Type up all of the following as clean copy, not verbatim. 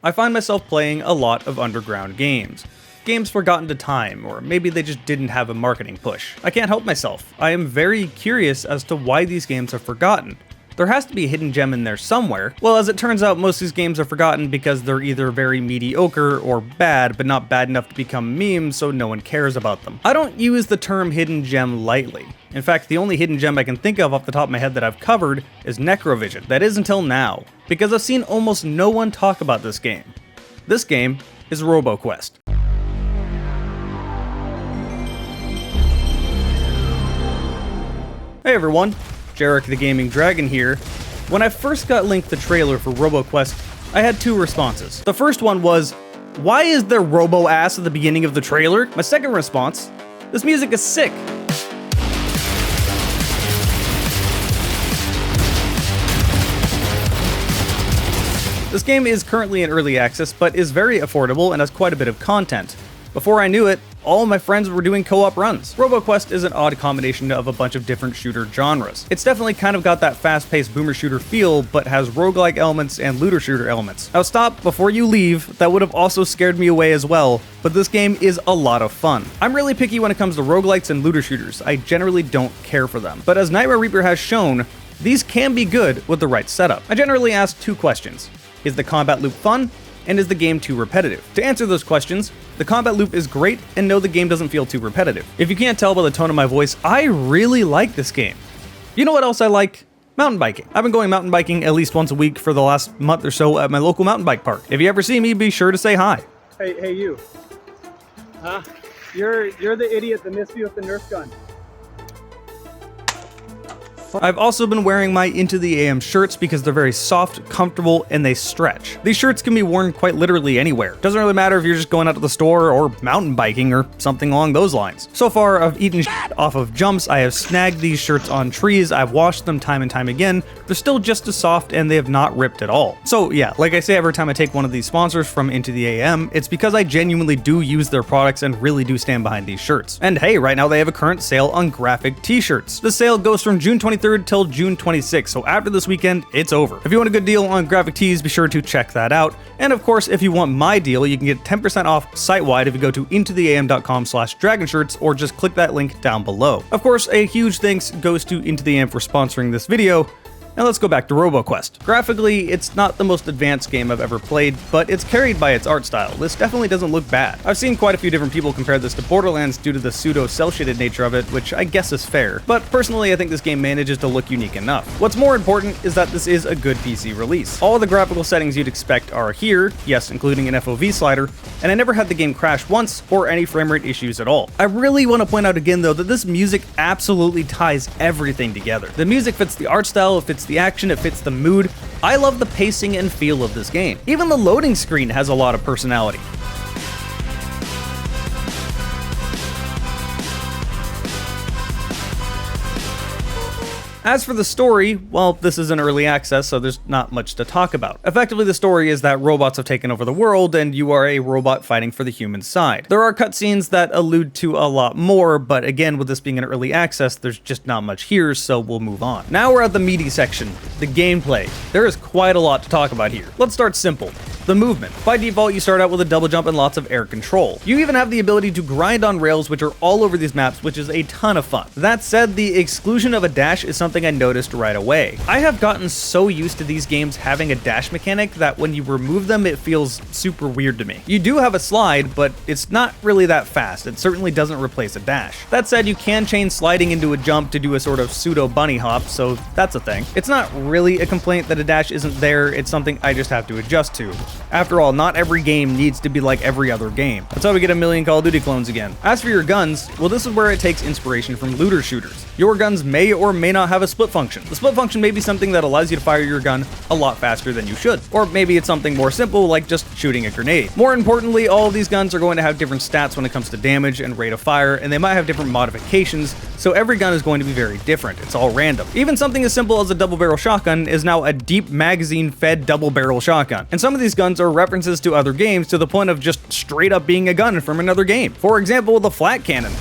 I find myself playing a lot of underground games. Games forgotten to time, or maybe they just didn't have a marketing push. I can't help myself. I am very curious as to why these games are forgotten. There has to be a hidden gem in there somewhere. Well, as it turns out, most of these games are forgotten because they're either very mediocre or bad, but not bad enough to become memes, so no one cares about them. I don't use the term hidden gem lightly. In fact, the only hidden gem I can think of off the top of my head that I've covered is Necrovision. That is until now, because I've seen almost no one talk about this game. This game is Roboquest. Hey everyone, Jarek the Gaming Dragon here. When I first got linked the trailer for Roboquest, I had two responses. The first one was, why is there robo-ass at the beginning of the trailer? My second response, this music is sick. This game is currently in early access, but is very affordable and has quite a bit of content. Before I knew it, all my friends were doing co-op runs. Roboquest is an odd combination of a bunch of different shooter genres. It's definitely kind of got that fast-paced boomer shooter feel, but has roguelike elements and looter shooter elements. Now stop before you leave, that would have also scared me away as well, but this game is a lot of fun. I'm really picky when it comes to roguelikes and looter shooters. I generally don't care for them. But as Nightmare Reaper has shown, these can be good with the right setup. I generally ask two questions. Is the combat loop fun? And is the game too repetitive? To answer those questions, the combat loop is great, and no, the game doesn't feel too repetitive. If you can't tell by the tone of my voice, I really like this game. You know what else I like? Mountain biking. I've been going mountain biking at least once a week for the last month or so at my local mountain bike park. If you ever see me, be sure to say hi. Hey you. Huh? You're the idiot that missed me with the Nerf gun. I've also been wearing my IntoTheAM shirts because they're very soft, comfortable, and they stretch. These shirts can be worn quite literally anywhere. Doesn't really matter if you're just going out to the store or mountain biking or something along those lines. So far, I've eaten shit off of jumps, I have snagged these shirts on trees, I've washed them time and time again. They're still just as soft and they have not ripped at all. So yeah, like I say every time I take one of these sponsors from IntoTheAM, it's because I genuinely do use their products and really do stand behind these shirts. And hey, right now they have a current sale on graphic t-shirts. The sale goes from June 23rd till June 26th, so after this weekend, it's over. If you want a good deal on graphic tees, be sure to check that out. And of course, if you want my deal, you can get 10% off site-wide if you go to intotheam.com/dragonshirts or just click that link down below. Of course, a huge thanks goes to IntoTheAM for sponsoring this video. Now let's go back to Roboquest. Graphically, it's not the most advanced game I've ever played, but it's carried by its art style. This definitely doesn't look bad. I've seen quite a few different people compare this to Borderlands due to the pseudo cel-shaded nature of it, which I guess is fair. But personally, I think this game manages to look unique enough. What's more important is that this is a good PC release. All the graphical settings you'd expect are here, yes, including an FOV slider, and I never had the game crash once or any frame rate issues at all. I really want to point out again though that this music absolutely ties everything together. The music fits the art style, it fits the action, it fits the mood. I love the pacing and feel of this game. Even the loading screen has a lot of personality. As for the story, well, this is an early access, so there's not much to talk about. Effectively, the story is that robots have taken over the world, and you are a robot fighting for the human side. There are cutscenes that allude to a lot more, but again, with this being an early access, there's just not much here, so we'll move on. Now we're at the meaty section, the gameplay. There is quite a lot to talk about here. Let's start simple. The movement. By default, you start out with a double jump and lots of air control. You even have the ability to grind on rails, which are all over these maps, which is a ton of fun. That said, the exclusion of a dash is something I noticed right away. I have gotten so used to these games having a dash mechanic that when you remove them, it feels super weird to me. You do have a slide, but it's not really that fast. It certainly doesn't replace a dash. That said, you can chain sliding into a jump to do a sort of pseudo bunny hop, so that's a thing. It's not really a complaint that a dash isn't there, it's something I just have to adjust to. After all, not every game needs to be like every other game. That's how we get a million Call of Duty clones again. As for your guns, well, this is where it takes inspiration from looter shooters. Your guns may or may not have a split function. The split function may be something that allows you to fire your gun a lot faster than you should. Or maybe it's something more simple, like just shooting a grenade. More importantly, all of these guns are going to have different stats when it comes to damage and rate of fire, and they might have different modifications, so every gun is going to be very different. It's all random. Even something as simple as a double barrel shotgun is now a deep magazine fed double barrel shotgun. And some of these guns are references to other games to the point of just straight up being a gun from another game. For example, the flat cannon.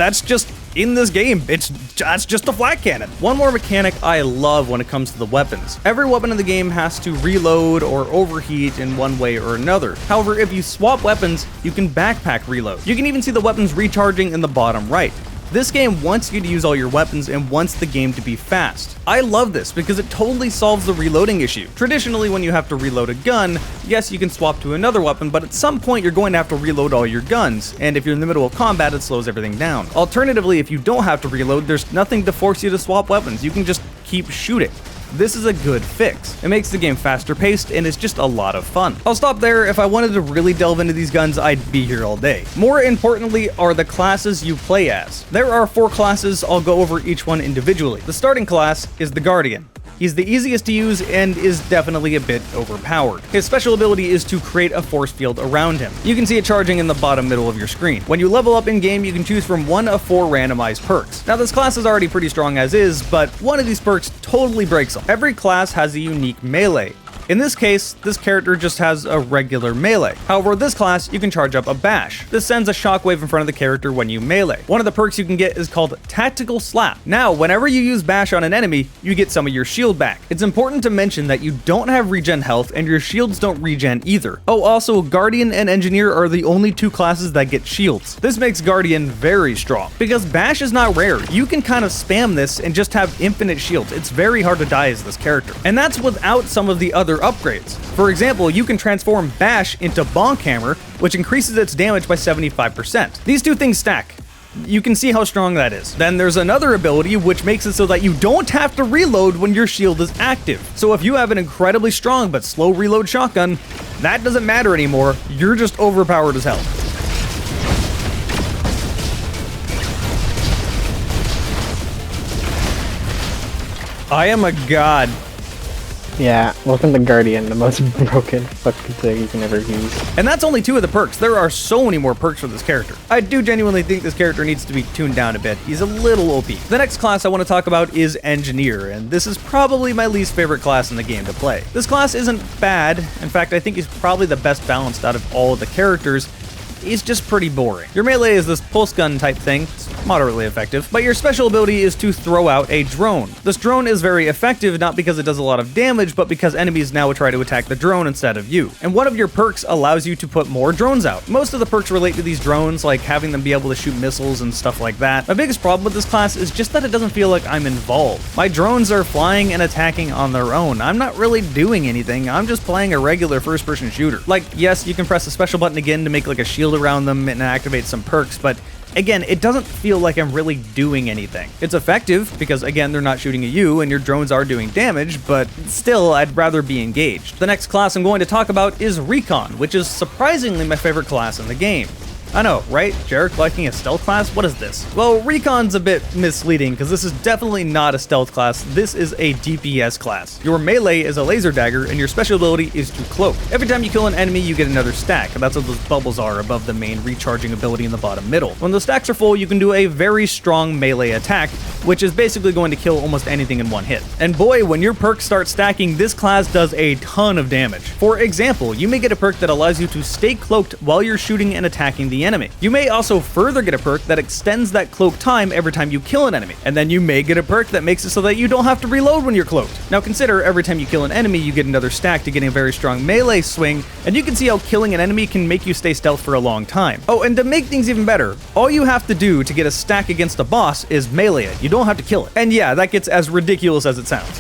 that's just in this game. That's just a flat cannon. One more mechanic I love when it comes to the weapons. Every weapon in the game has to reload or overheat in one way or another. However, if you swap weapons, you can backpack reload. You can even see the weapons recharging in the bottom right. This game wants you to use all your weapons and wants the game to be fast. I love this because it totally solves the reloading issue. Traditionally, when you have to reload a gun, yes, you can swap to another weapon, but at some point you're going to have to reload all your guns, and if you're in the middle of combat, it slows everything down. Alternatively, if you don't have to reload, there's nothing to force you to swap weapons. You can just keep shooting. This is a good fix. It makes the game faster paced and it's just a lot of fun. I'll stop there. If I wanted to really delve into these guns, I'd be here all day. More importantly are the classes you play as. There are 4 classes. I'll go over each one individually. The starting class is the Guardian. He's the easiest to use and is definitely a bit overpowered. His special ability is to create a force field around him. You can see it charging in the bottom middle of your screen. When you level up in game, you can choose from one of 4 randomized perks. Now this class is already pretty strong as is, but one of these perks totally breaks him. Every class has a unique melee. In this case, this character just has a regular melee. However, with this class, you can charge up a bash. This sends a shockwave in front of the character when you melee. One of the perks you can get is called Tactical Slap. Now, whenever you use bash on an enemy, you get some of your shield back. It's important to mention that you don't have regen health and your shields don't regen either. Oh, also, Guardian and Engineer are the only 2 classes that get shields. This makes Guardian very strong. Because bash is not rare, you can kind of spam this and just have infinite shields. It's very hard to die as this character. And that's without some of the other upgrades. For example, you can transform Bash into Bonk Hammer, which increases its damage by 75%. These 2 things stack. You can see how strong that is. Then there's another ability which makes it so that you don't have to reload when your shield is active. So if you have an incredibly strong but slow reload shotgun, that doesn't matter anymore. You're just overpowered as hell. I am a god. Yeah, welcome to Guardian, the most broken fucking thing you can ever use. And that's only 2 of the perks. There are so many more perks for this character. I do genuinely think this character needs to be tuned down a bit. He's a little OP. The next class I want to talk about is Engineer, and this is probably my least favorite class in the game to play. This class isn't bad. In fact, I think he's probably the best balanced out of all of the characters. He's just pretty boring. Your melee is this pulse gun type thing. It's moderately effective, but your special ability is to throw out a drone. This drone is very effective, not because it does a lot of damage, but because enemies now try to attack the drone instead of you. And one of your perks allows you to put more drones out. Most of the perks relate to these drones, like having them be able to shoot missiles and stuff like that. My biggest problem with this class is just that it doesn't feel like I'm involved. My drones are flying and attacking on their own. I'm not really doing anything. I'm just playing a regular first-person shooter. Like, yes, you can press the special button again to make like a shield around them and activate some perks, but again, it doesn't feel like I'm really doing anything. It's effective because, again, they're not shooting at you and your drones are doing damage, but still, I'd rather be engaged. The next class I'm going to talk about is Recon, which is surprisingly my favorite class in the game. I know, right? Jarek liking a stealth class? What is this? Well, Recon's a bit misleading because this is definitely not a stealth class. This is a DPS class. Your melee is a laser dagger and your special ability is to cloak. Every time you kill an enemy, you get another stack, and that's what those bubbles are above the main recharging ability in the bottom middle. When those stacks are full, you can do a very strong melee attack, which is basically going to kill almost anything in one hit. And boy, when your perks start stacking, this class does a ton of damage. For example, you may get a perk that allows you to stay cloaked while you're shooting and attacking the enemy. You may also further get a perk that extends that cloak time every time you kill an enemy. And then you may get a perk that makes it so that you don't have to reload when you're cloaked. Now consider every time you kill an enemy, you get another stack to getting a very strong melee swing, and you can see how killing an enemy can make you stay stealth for a long time. Oh, and to make things even better, all you have to do to get a stack against a boss is melee it. You don't have to kill it. And yeah, that gets as ridiculous as it sounds.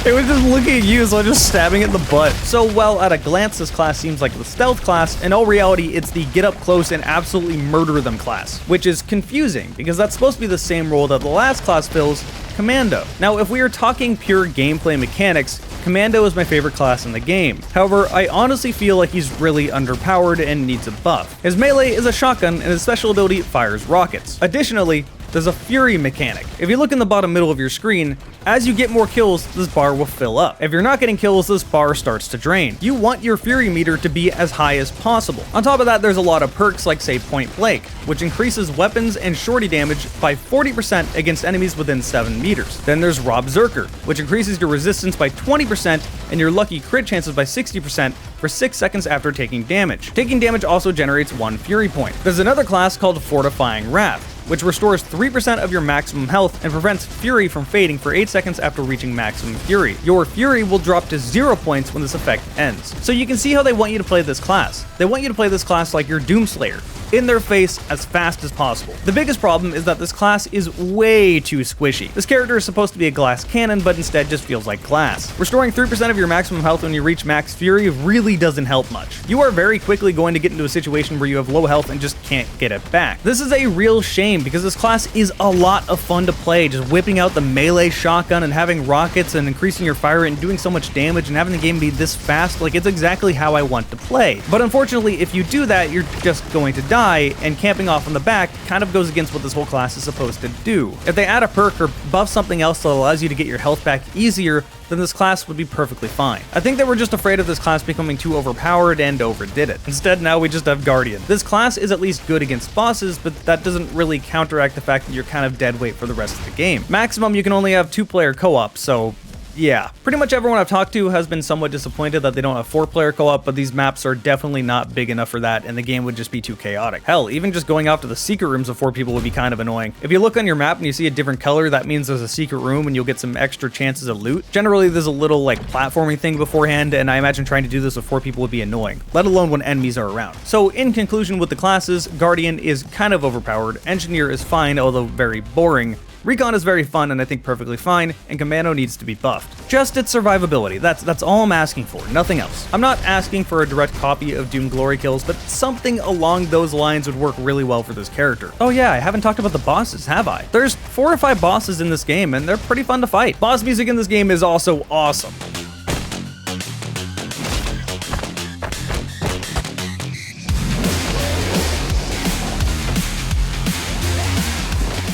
It was just looking at you, so I'm just stabbing it in the butt. So while at a glance this class seems like the stealth class, in all reality it's the get up close and absolutely murder them class, which is confusing because that's supposed to be the same role that the last class fills, Commando. Now if we are talking pure gameplay mechanics, Commando is my favorite class in the game. However, I honestly feel like he's really underpowered and needs a buff. His melee is a shotgun and his special ability fires rockets. Additionally, there's a Fury mechanic. If you look in the bottom middle of your screen, as you get more kills, this bar will fill up. If you're not getting kills, this bar starts to drain. You want your Fury meter to be as high as possible. On top of that, there's a lot of perks like, say, Point Blank, which increases weapons and shorty damage by 40% against enemies within 7 meters. Then there's Rob Zerker, which increases your resistance by 20% and your lucky crit chances by 60% for 6 seconds after taking damage. Taking damage also generates 1 Fury point. There's another class called Fortifying Wrath, which restores 3% of your maximum health and prevents Fury from fading for 8 seconds after reaching maximum Fury. Your Fury will drop to 0 points when this effect ends. So you can see how they want you to play this class. They want you to play this class like your Doomslayer, in their face as fast as possible. The biggest problem is that this class is way too squishy. This character is supposed to be a glass cannon, but instead just feels like glass. Restoring 3% of your maximum health when you reach max Fury really doesn't help much. You are very quickly going to get into a situation where you have low health and just can't get it back. This is a real shame because this class is a lot of fun to play, just whipping out the melee shotgun and having rockets and increasing your fire rate and doing so much damage and having the game be this fast. Like, it's exactly how I want to play. But unfortunately, if you do that, you're just going to die, and camping off on the back kind of goes against what this whole class is supposed to do. If they add a perk or buff something else that allows you to get your health back easier, then this class would be perfectly fine. I think they were just afraid of this class becoming too overpowered and overdid it. Instead, now we just have Guardian. This class is at least good against bosses, but that doesn't really counteract the fact that you're kind of dead weight for the rest of the game. Maximum, you can only have 2-player co-op, so yeah. Pretty much everyone I've talked to has been somewhat disappointed that they don't have 4-player co-op, but these maps are definitely not big enough for that, and the game would just be too chaotic. Hell, even just going out to the secret rooms of 4 people would be kind of annoying. If you look on your map and you see a different color, that means there's a secret room and you'll get some extra chances of loot. Generally, there's a little like platforming thing beforehand, and I imagine trying to do this with 4 people would be annoying, let alone when enemies are around. So in conclusion with the classes, Guardian is kind of overpowered, Engineer is fine, although very boring, Recon is very fun and I think perfectly fine, and Commando needs to be buffed. Just its survivability, that's all I'm asking for, nothing else. I'm not asking for a direct copy of Doom Glory Kills, but something along those lines would work really well for this character. Oh yeah, I haven't talked about the bosses, have I? There's 4 or 5 bosses in this game, and they're pretty fun to fight. Boss music in this game is also awesome.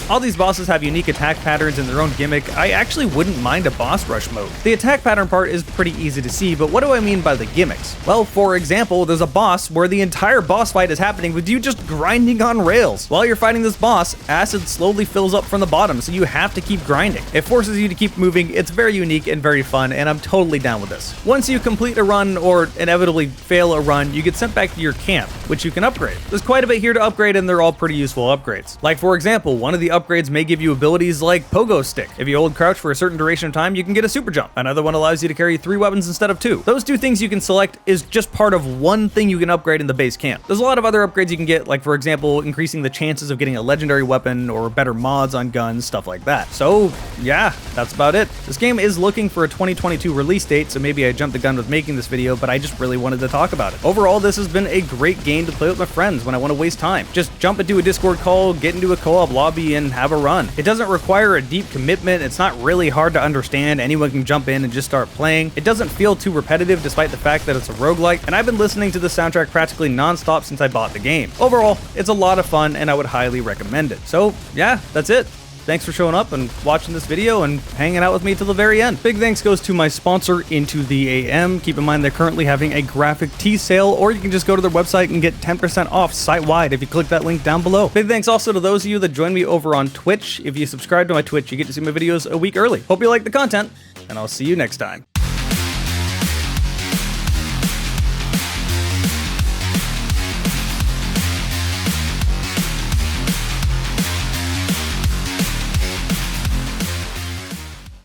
All these bosses have unique attack patterns and their own gimmick. I actually wouldn't mind a boss rush mode. The attack pattern part is pretty easy to see, but what do I mean by the gimmicks? Well, for example, there's a boss where the entire boss fight is happening with you just grinding on rails. While you're fighting this boss, acid slowly fills up from the bottom, so you have to keep grinding. It forces you to keep moving. It's very unique and very fun, and I'm totally down with this. Once you complete a run or inevitably fail a run, you get sent back to your camp, which you can upgrade. There's quite a bit here to upgrade, and they're all pretty useful upgrades. Like, for example, one of the upgrades may give you abilities like Pogo Stick. If you hold crouch for a certain duration of time, you can get a super jump. Another one allows you to carry 3 weapons instead of 2. Those 2 things you can select is just part of one thing you can upgrade in the base camp. There's a lot of other upgrades you can get, like for example, increasing the chances of getting a legendary weapon or better mods on guns, stuff like that. So yeah, that's about it. This game is looking for a 2022 release date, so maybe I jumped the gun with making this video, but I just really wanted to talk about it. Overall, this has been a great game to play with my friends when I want to waste time. Just jump into a Discord call, get into a co-op lobby, and have a run. It doesn't require a deep commitment, it's not really hard to understand, anyone can jump in and just start playing. It doesn't feel too repetitive despite the fact that it's a roguelike, and I've been listening to the soundtrack practically non-stop since I bought the game. Overall, it's a lot of fun and I would highly recommend it. So yeah, that's it. Thanks for showing up and watching this video and hanging out with me till the very end. Big thanks goes to my sponsor, IntoTheAM. Keep in mind they're currently having a graphic tee sale, or you can just go to their website and get 10% off site-wide if you click that link down below. Big thanks also to those of you that join me over on Twitch. If you subscribe to my Twitch, you get to see my videos a week early. Hope you like the content, and I'll see you next time.